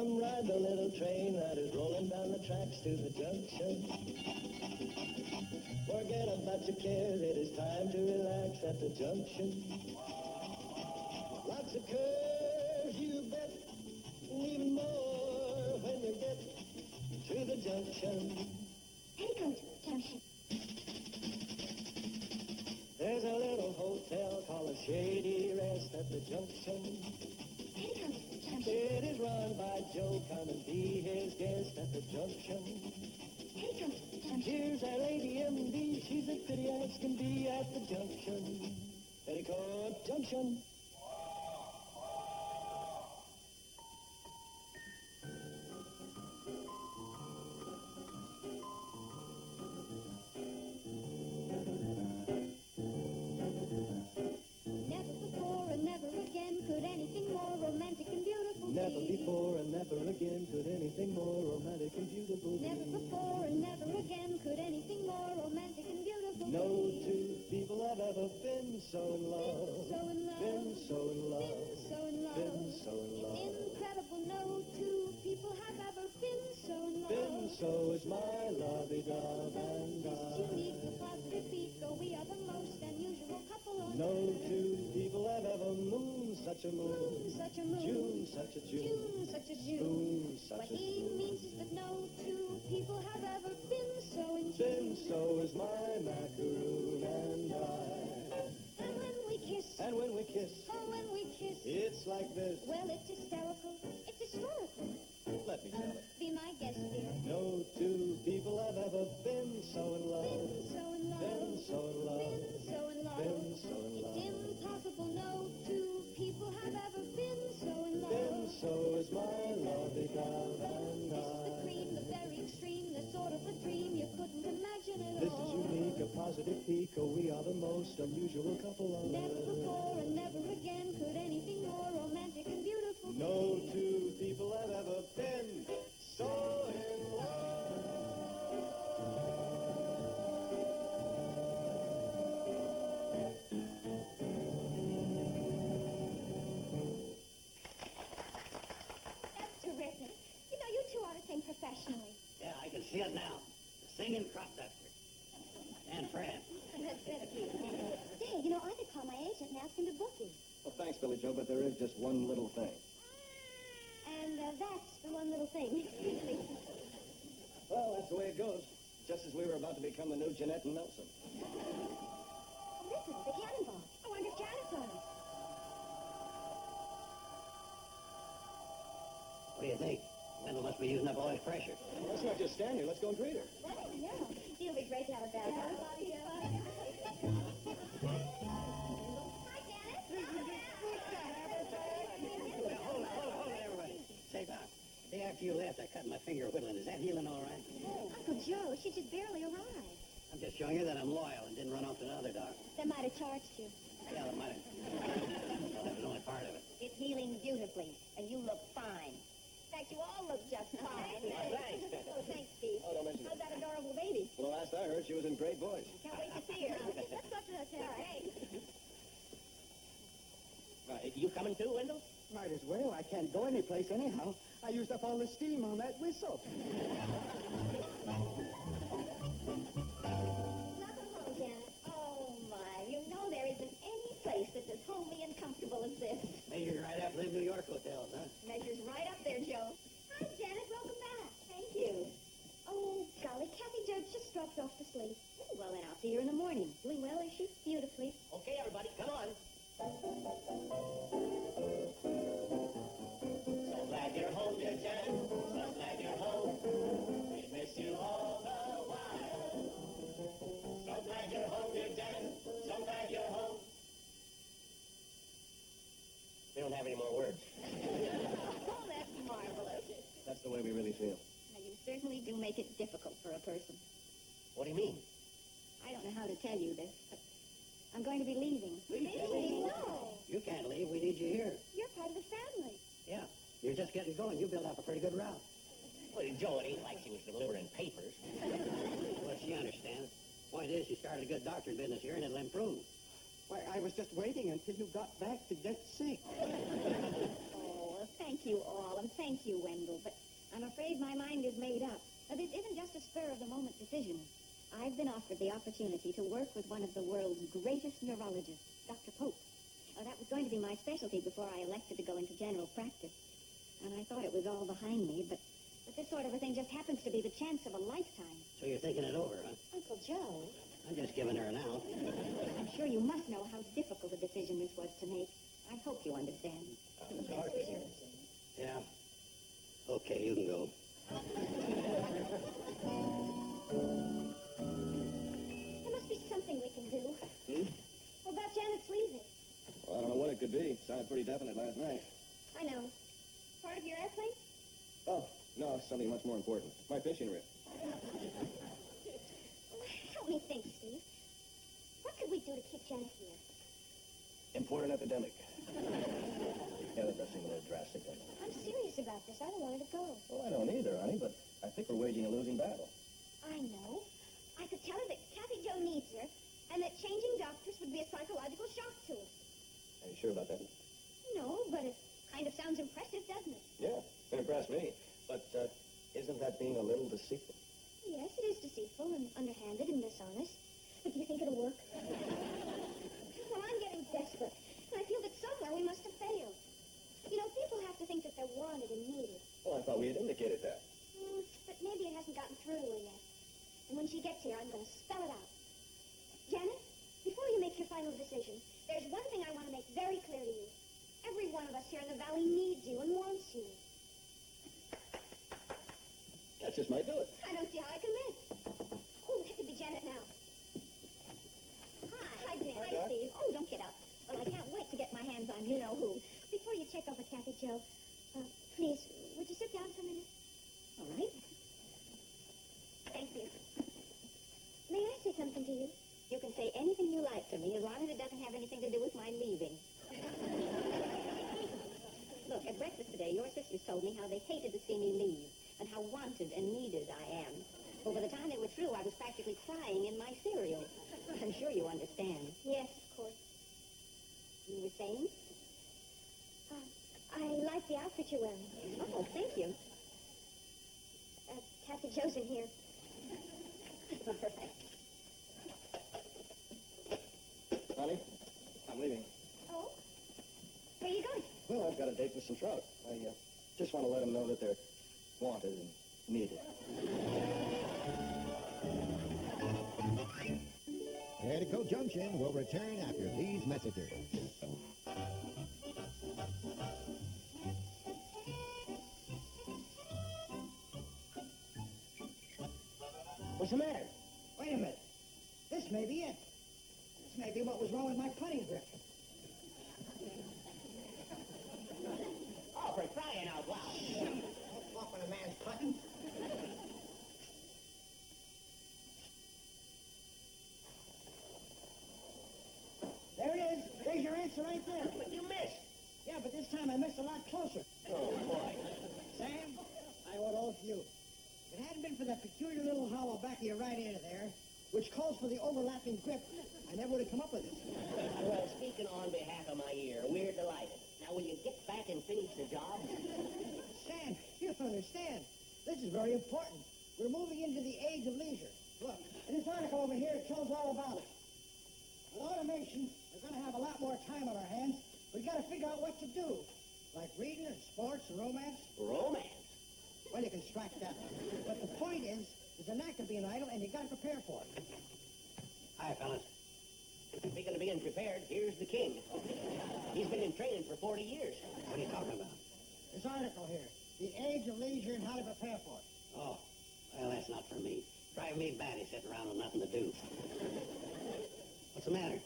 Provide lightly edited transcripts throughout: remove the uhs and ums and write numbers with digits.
Come ride the little train that is rolling down the tracks to the junction. Forget about your cares, it is time to relax at the junction. Lots of curves, you bet, and even more when you get to the junction. Petticoat Junction. There's a little hotel called a Shady Rest at the junction. Petticoat Junction. It is run by Joe. Come and be his guest at the junction. Petticoat Junction. Here's our lady M.D. She's as pretty as can be at the junction. Petticoat Junction. Never before and never again could anything more romantic and beautiful be. Never before and never again could anything more romantic and beautiful be. Never before and never again could anything more romantic and beautiful be. No two people have ever been so in love. So in love. Been so in love. Been so in love. Been so in love. It's incredible. No two people have ever been so in love. Been so is my lovey-dove and This I. unique, the positive Pico, we are the most unusual couple on No earth. two people have ever mooned such a moon. Such a moon. June such a June. June, such a June. Spoon such What a he spoon. means is that no two people have ever been so in Been tune. so is my macaroon and I. And when we kiss, And when we kiss, oh, when we kiss, it's like this. well, it's hysterical, it's historical. Let me tell it. Be my guest, dear. No two people have ever been so in love. Been so in love. Been so in love. Been so in love. Been so in love. It's impossible. No two people have ever been so in love. Been so is my lovey-dove and This is the I. cream, the very extreme, the sort of a dream you couldn't imagine at This all. is unique, a positive peak. Oh, we are the most unusual couple on Never earth. before and never again could anything more romantic and beautiful No be. two people have ever been so in love. That's terrific. You know, you two ought to sing professionally. Yeah, I can see it now. The singing crop duster. And Fred. That's better, Peter. Say, you know, I could call my agent and ask him to book you. Well, thanks, Billy Joe, but there is just one little thing. And that's the one little thing. Well, that's the way it goes. Just as we were about to become the new Jeanette and Nelson. Listen, the cannonball. I wonder if Janet's on it. What do you think? Wendell must be using up all his pressure. Let's not just stand here. Let's go and greet her. Oh, yeah. She'll be great to have a bad Hi, Janet. Hold it, everybody. Say, Doc, the day after you left, I cut my finger whittling. Is that healing all right? Oh, Uncle Joe, she just barely arrived. I'm just showing you that I'm loyal and didn't run off to another doc. They might have charged you. Yeah, that might have. Well, that was only part of it. It's healing beautifully, and you look fine. In fact, you all look just fine. Thanks. Oh, thanks, Steve. Oh, don't mention it. How's that adorable baby? Well, last I heard, she was in great voice. Can't wait to see her. Let's go to the hotel. Hey. You coming too, Wendell? Might as well. I can't go anyplace anyhow. I used up all the steam on that whistle. Nothing wrong, Janet. Oh, my. You know there isn't any place that's as homely and comfortable as this. Measured right after them New York hotels, huh? Measures right up there, Joe. Hi, Janet. Welcome back. Thank you. Oh, golly, Kathy George just dropped off to sleep. Well, then I'll see her in the morning. Doing well, is she? Beautifully. Okay, everybody, come on. So glad you're home, dear Janet. So glad you're home. We miss you all the while. So glad you're home, dear Janet. So glad you're home. We don't have any more words. Oh, that's marvelous. That's the way we really feel. Now, you certainly do make it difficult for a person. What do you mean? I don't know how to tell you this, but I'm going to be leaving. Leaving? No. You can't leave. We need you here. You're part of the family. Yeah. You're just getting going. You built up a pretty good route. Well, Joe, it ain't like she was delivering papers. Well, she understands. Point is, she started a good doctoring business here, and it'll improve. Why, I was just waiting until you got back to get sick. Oh, well, thank you all. I'm thank you, Wendell, but I'm afraid my mind is made up. Now, this isn't just a spur-of-the-moment decision. I've been offered the opportunity to work with one of the world's greatest neurologists, Dr. Pope. Now, that was going to be my specialty before I elected to go into general practice. And I thought it was all behind me, but this sort of a thing just happens to be the chance of a lifetime. So you're thinking it over, huh? Uncle Joe, I'm just giving her an out. I'm sure you must know how difficult a decision this was to make. I hope you understand. Of course. Yeah. Okay, you can go. There must be something we can do. What about Janet's leaving? Well, I don't know what it could be. Sounded pretty definite last night. I know. Part of your airplane? Oh, no, something much more important. My fishing rip. Help me think, Steve. What could we do to keep Janet here? Import an epidemic. Yeah, that does seem a little drastic. I'm serious about this. I don't want her to go. Well, I don't either, honey, but I think we're waging a losing battle. I know. I could tell her that Kathy Jo needs her, and that changing doctors would be a psychological shock to her. Are you sure about that? No, but it kind of sounds impressive, doesn't it? Yeah, it impressed me. But isn't that being a little deceitful? Yes, it is deceitful and underhanded and dishonest. But do you think it'll work? Well, I'm getting desperate, and I feel that somewhere we must have failed. You know, people have to think that they're wanted and needed. Well, I thought we had indicated that. But maybe it hasn't gotten through to her yet. And when she gets here, I'm going to spell it out. Janet, before you make your final decision, there's one thing I want to make very clear to you. Every one of us here in the valley needs you and wants you. That just might do it. I don't see how I can miss. Oh, that could be Janet now. Hi, Janet. Hi, Hi, Doc. Steve. Oh, don't get up. Well, I can't wait to get my hands on you-know-who. Before you check over Kathy Jo, please, would you sit down for a minute? All right. Thank you. May I say something to you? You can say anything you like to me as long as it doesn't have anything to do with my leaving. Look, at breakfast today, your sisters told me how they hated to see me leave and how wanted and needed I am. Well, by the time they were through, I was practically crying in my cereal. I'm sure you understand. Yes, of course. You were saying? I like the outfit you're wearing. Oh, thank you. Kathy Jo's in here. All right. Honey, I'm leaving. Oh? Where are you going? Well, I've got a date with some trout. I just want to let them know that they're wanted and needed. Petticoat Junction will return after these messages. What's the matter? Wait a minute. This may be it. This may be what was wrong with my putting grip. Oh, for crying out loud. Don't talk when a man's putting. There it is. There's your answer right there. But you missed. Yeah, but this time I missed a lot closer. Oh, boy. Sam, I owe it all to you. If it hadn't been for that peculiar little hollow back of your right ear there, which calls for the overlapping grip, I never would have come up with it. Well, speaking on behalf of my ear, we're delighted. Now, will you get back and finish the job? Sam, you don't understand. This is very important. We're moving into the age of leisure. Look, in this article over here, it tells all about it. With automation, we're going to have a lot more time on our hands. We've got to figure out what to do, like reading and sports and romance. Romance? Well, you can strike that. But the point is, there's a knack of being idle, and you got to prepare for it. Hi, fellas. Speaking of being prepared, here's the king. He's been in training for 40 years. What are you talking about? This article here, the age of leisure and how to prepare for it. Oh, well, that's not for me. Drive me batty sitting around with nothing to do. What's the matter?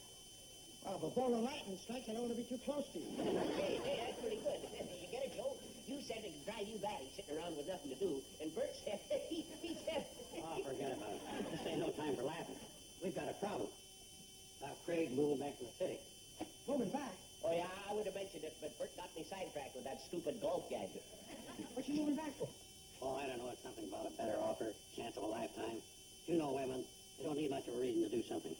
Well, before the lightning strikes, I don't want to be too close to you. Hey, that's pretty good. You get it, Joe? You said it could drive you batty sitting around with nothing to do, and Bert said, he said... Oh, forget about it. This ain't no time for laughing. We've got a problem. Now, Craig's moving back to the city. Moving back? Oh, yeah, I would have mentioned it, but Bert got me sidetracked with that stupid golf gadget. What you moving back for? Oh, I don't know. It's something about a better offer, chance of a lifetime. You know women, they don't need much of a reason to do something.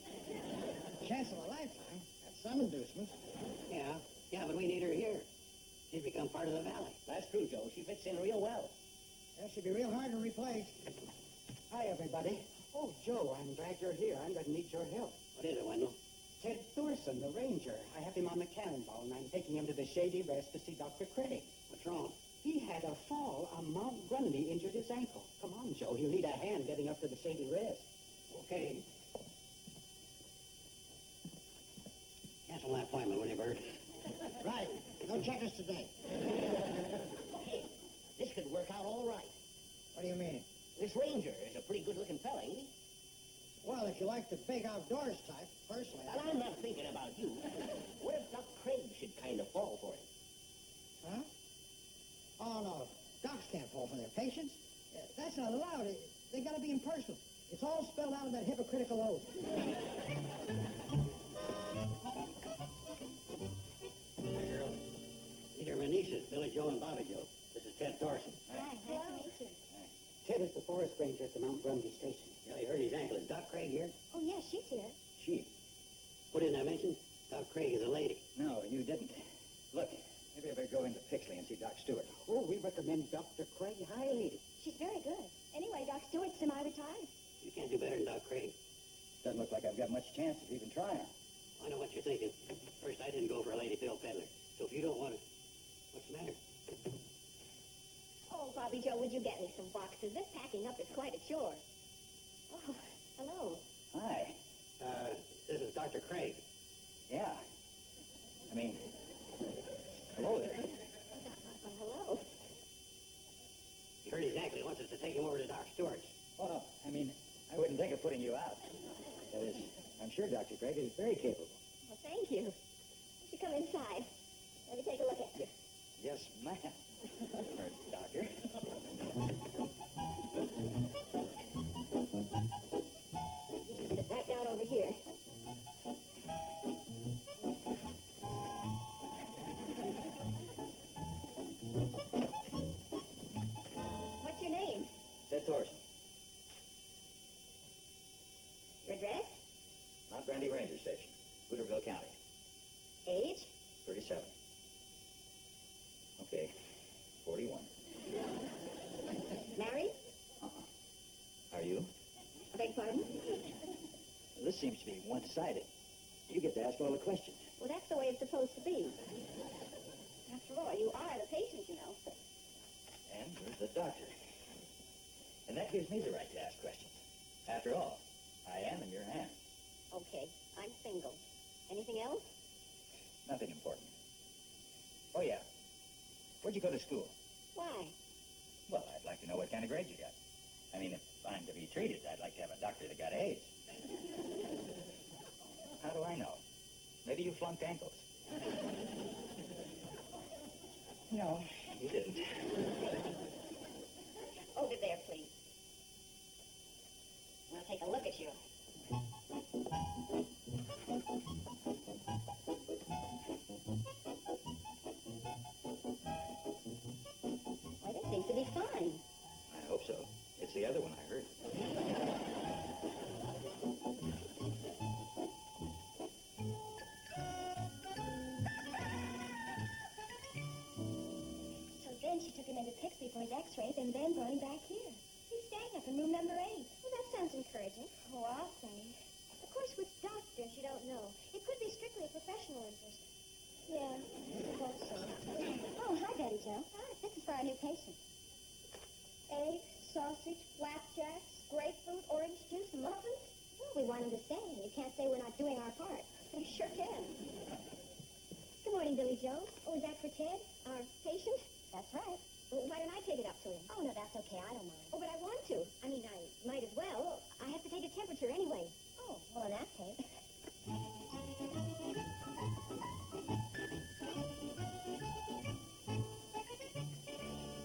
Chance of a lifetime? That's some inducement. Yeah, but we need her here. She's become part of the valley. That's true, Joe. She fits in real well. That should be real hard to replace. Hi, everybody. Oh, Joe, I'm glad you're here. I'm going to need your help. What is it, Wendell? Ted Thorson, the ranger. I have him on the cannonball, and I'm taking him to the Shady Rest to see Dr. Craig. What's wrong? He had a fall on Mount Grundy, injured his ankle. Come on, Joe. He'll need a hand getting up to the Shady Rest. Okay. Cancel my appointment, will you, Bert? Right. No checkers today. Hey, this could work out all right. What do you mean? This ranger is a pretty good-looking fella, ain't he? Well, if you like the big outdoors type, personally. Well, I'm not thinking about you. What if Doc Craig should kind of fall for him? Huh? Oh, no. Docs can't fall for their patients. That's not allowed. They got to be impersonal. It's all spelled out in that hypocritical oath. Hey, girl. These are my nieces, Billy Joe and Bobby Joe. This is Ted Thorson. Hi, nice to meet you. Ted is the forest ranger at the Mount Grundy station. Yeah, you heard his ankle. Is Doc Craig here? Oh, yes, she's here. She. What didn't I mention? Doc Craig is a lady. No, you didn't. Look, maybe I better go into Pixley and see Doc Stewart. Oh, we recommend Dr. Craig highly. She's very good. Anyway, Doc Stewart's semi-retired. You can't do better than Doc Craig. Doesn't look like I've got much chance of even trying. I know what you're thinking. First, I didn't go for a lady pill peddler. So if you don't want to, what's the matter? Oh, Bobby Joe, would you get me some boxes? This packing up is quite a chore. Oh, hello. Hi. This is Dr. Craig. Yeah. I mean, hello there. Well, hello. He hurt his ankle. He wants us to take him over to Doc Stewart's. Well, I mean, I wouldn't think of putting you out. That is, I'm sure Dr. Craig is very capable. Well, thank you. You should come inside. Let me take a look at you. Yes, ma'am. Doctor. Sit right down over here. What's your name? Ted Thorson, Your address? Mount Grundy Ranger Station, Hooterville County, Age? 37. Okay, 41. Married? Are you? I beg pardon? This seems to be one-sided. You get to ask all the questions. Well, that's the way it's supposed to be. After all, you are the patient, you know. And you're the doctor. And that gives me the right to ask questions. After all, I am in your hands. Okay, I'm single. Anything else? Nothing important. Oh, yeah. Where'd you go to school? Why? Well, I'd like to know what kind of grade you got. I mean, if I'm to be treated, I'd like to have a doctor that got A's. How do I know? Maybe you flunked ankles. No, you didn't. Over there, please. I'll take a look at you. Why, this seems to be fine. I hope so. It's the other one I heard. So then she took him into Pixley for his x-rays and then brought him back here. He's staying up in room number 8. Well, that sounds encouraging. Oh, I'll say. Of course, with doctors, you don't know. It could be strictly a professional interest. Yeah, I hope so. Oh, hi, Betty Jo. Hi, this is for our new patient. Eggs, sausage, flapjacks, grapefruit, orange juice, muffins? Well, we want him to stay. You can't say we're not doing our part. We sure can. Good morning, Billy Joe. Oh, is that for Ted, our patient? That's right. Well, why don't I take it up to him? Oh, no, that's okay. I don't mind. Oh, but I want to. I mean, I might as well. I have to take a temperature anyway. Oh, well, in that case.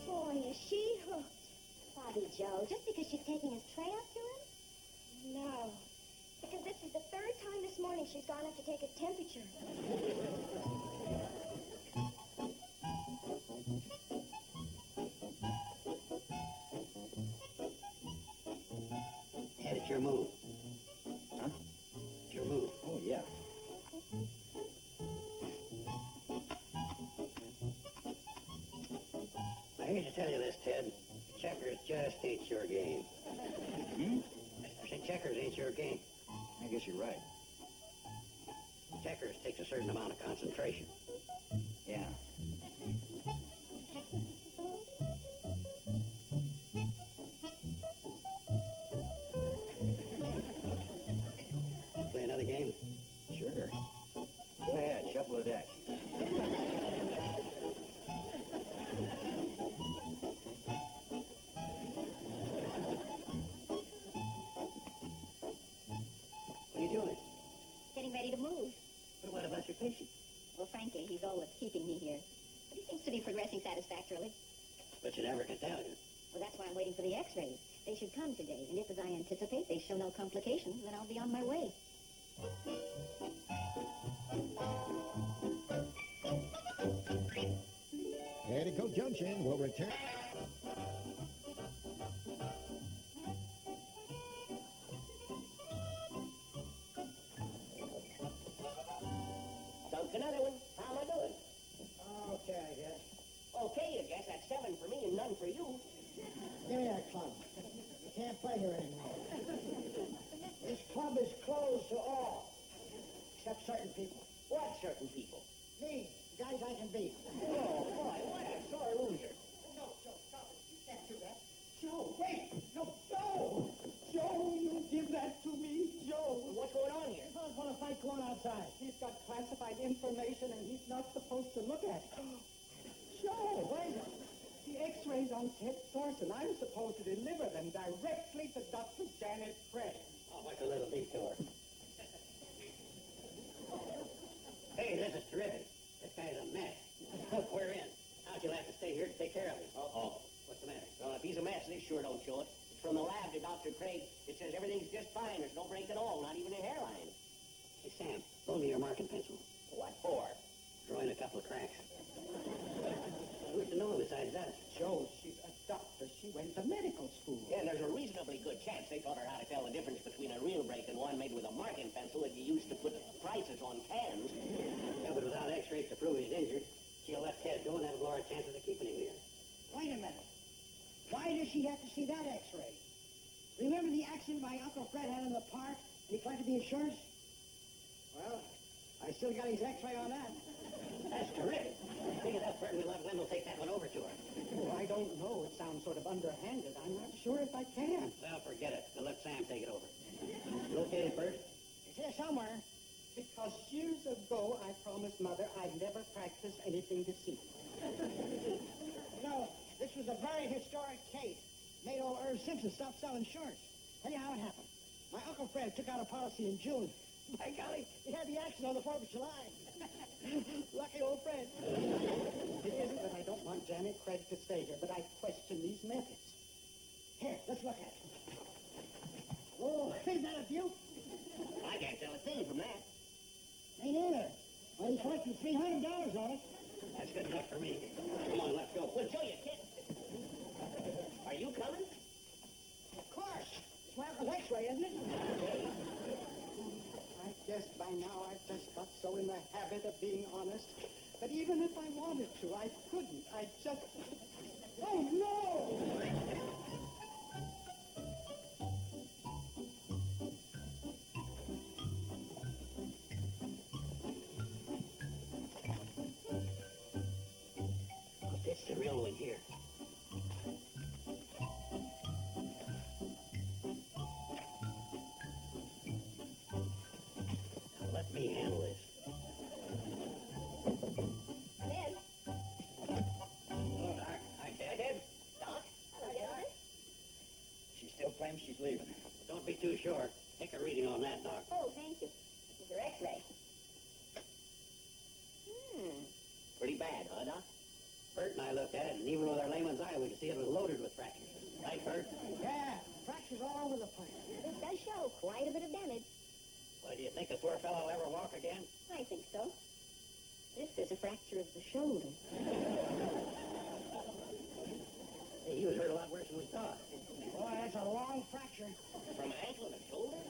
Boy, is she hooked. Bobby Joe, just because she's taking his tray up to him? No. Because this is the 3rd time this morning she's gone up to take his temperature. Ted, it's your move. Huh? It's your move. Oh, yeah. I hate to tell you this, Ted. Checkers just ain't your game. I said checkers ain't your game. I guess you're right. Checkers takes a certain amount of concentration. Yeah. Play another game? Sure. Go ahead, shuffle a deck. What are you doing? Getting ready to move. But what about your patient? Well, frankly, he's all that's keeping me here. But he seems to be progressing satisfactorily. But you never can tell you. Well, that's why I'm waiting for the x-rays. They should come today, and if, as I anticipate, they show no complications, then I'll be on my way. Petticoat Junction will return. Dunk another one. How am I doing? Okay, I guess. Okay, I guess. That's 7 for me and none for you. Give me that club. You can't play here anymore. This club is closed to all, except certain people. What certain people? Me, guys I can beat. Oh, boy, what a sore loser. No, Joe, stop it. You can't do that. Joe, wait! No, Joe! Joe, you give that to me, Joe! What's going on here? There's a fight going outside. He's got classified information and he's not supposed to look at it. Joe, What is it? the x-rays on Ted Thorson. I'm supposed to deliver them directly to Dr. Janet Craig. Oh, what's a little detour? Hey, this is terrific. This guy's a mess. We're in. Now you'll have to stay here to take care of him. Uh-oh. What's the matter? Well, if he's a mess, this sure don't show it. It's from the lab to Dr. Craig. It says everything's just fine. There's no break at all, not even a hairline. Hey, Sam, loan me your marking pencil. What for? Drawing a couple of cracks. Who's to know besides us? Joe, she's a doctor. She went to medical school. Yeah, and there's a reasonably good chance they taught her how to tell the difference between a real break and one made with a marking pencil that you used to put prices on cans. Yeah, but without x-rays to prove he's injured, she'll let Ted go and that'll blow our chances of keeping him here. Wait a minute. Why does she have to see that x-ray? Remember the accident my Uncle Fred had in the park and he collected the insurance? Well, I still got his x-ray on that. That's terrific. Pick it up, Bert, and we'll have Wendell take that one over to her. Oh, I don't know. It sounds sort of underhanded. I'm not sure if I can. Well, forget it. We'll let Sam take it over. You located, Bert? It's here somewhere. Because years ago, I promised Mother I'd never practice anything deceit. You know, this was a very historic case. Made old Irv Simpson stop selling insurance. Tell you how it happened. My Uncle Fred took out a policy in June. By golly, he had the accident on the 4th of July. Lucky old Fred. It isn't that I don't want Janet Craig to stay here, but I question these methods. Here, let's look at it. Oh, isn't that a beaut? I can't tell a thing from that. Ain't either. Well, he collected $300 on it. That's good enough for me. Come on, let's go. We'll show you, kid. Are you coming? Of course. It's my Uncle's x-ray, isn't it? I guess by now I've just got so in the habit of being honest that even if I wanted to, I couldn't. I just... Oh, no! I'll ditch the real one here. Now let me handle this. Ted? Hello, Doc. Hi, Ted. Doc? Hello, Delta. She still claims she's leaving. Don't be too sure. Take a reading on that, Doc. Oh, thank you. This is your x-ray. Pretty bad, huh, Doc? Bert and I looked at it, and even with our layman's eye, we could see it was loaded with fractures. Right, Bert? Yeah, fractures all over the place. This does show quite a bit of damage. Well, do you think the poor fellow will ever walk again? I think so. This is a fracture of the shoulder. Hey, he was hurt a lot worse than we thought. Boy, that's a long fracture. From ankle to shoulder?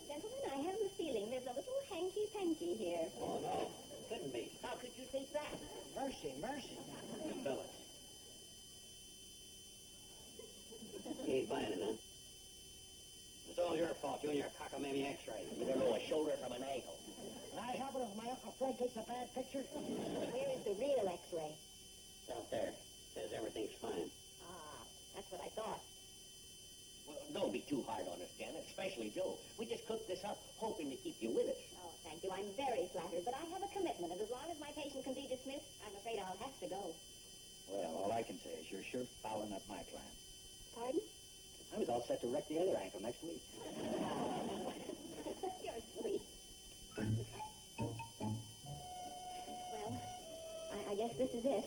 Gentlemen, I have the feeling there's a little hanky-panky here. Oh, no. Couldn't be. How could you think that? Mercy, mercy. Fellas, off, you and your cockamamie x-ray. You don't know a shoulder from an ankle. Can I help it if my Uncle Fred takes a bad picture? Where is the real X-ray? It's out there. Says everything's fine. Ah, that's what I thought. Well, don't be too hard on us, Janet, especially Joe. We just cooked this up hoping to keep you with us. Oh, thank you. I'm very flattered, but I have a commitment, and as long as my patient can be dismissed, I'm afraid I'll have to go. Well, all I can say is you're sure fouling up my plan. Pardon? I was all set to wreck the other ankle next week. You're sweet. Well, I guess this is it.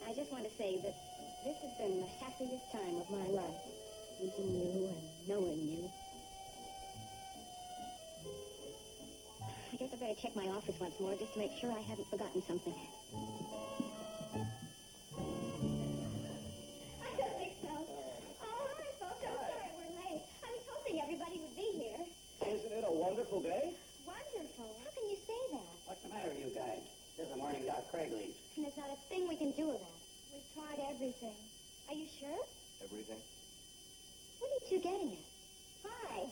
I just want to say that this has been the happiest time of my life, meeting you and knowing you. I guess I better check my office once more just to make sure I haven't forgotten something. I don't think so. Oh, hi, folks. I'm sorry we're late. I was hoping everybody would be here. Isn't it a wonderful day? Wonderful. How can you say that? What's the matter with you guys? This is the morning Doc Craig leaves. And there's not a thing we can do about it. We've tried everything. Are you sure? Everything? What are you two getting at? Hi.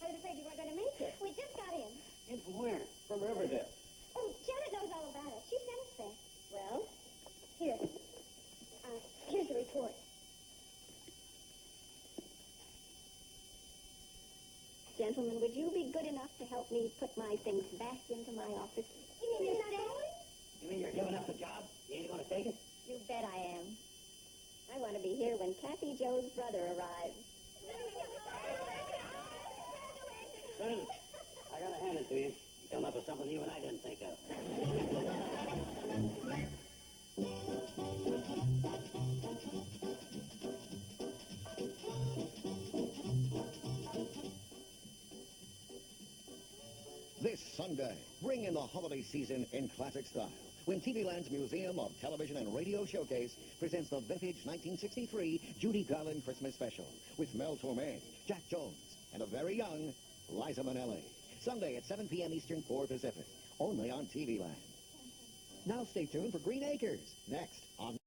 I was afraid you weren't going to make it. We just got in. In from where? From Riverdale. Oh, Janet knows all about it. She sent us there. Well, here. Here's the report. Gentlemen, would you be good enough to help me put my things back into my office? You mean you're not going? You mean you're giving up the job? You ain't gonna take it? You bet I am. I want to be here when Kathy Joe's brother arrives. Son, I gotta hand it to you. You come up with something you and I didn't think of. This Sunday, bring in the holiday season in classic style when TV Land's Museum of Television and Radio Showcase presents the vintage 1963 Judy Garland Christmas Special with Mel Torme, Jack Jones, and a very young Liza Minnelli. Sunday at 7 p.m. Eastern, 4 Pacific, only on TV Land. Now stay tuned for Green Acres, next on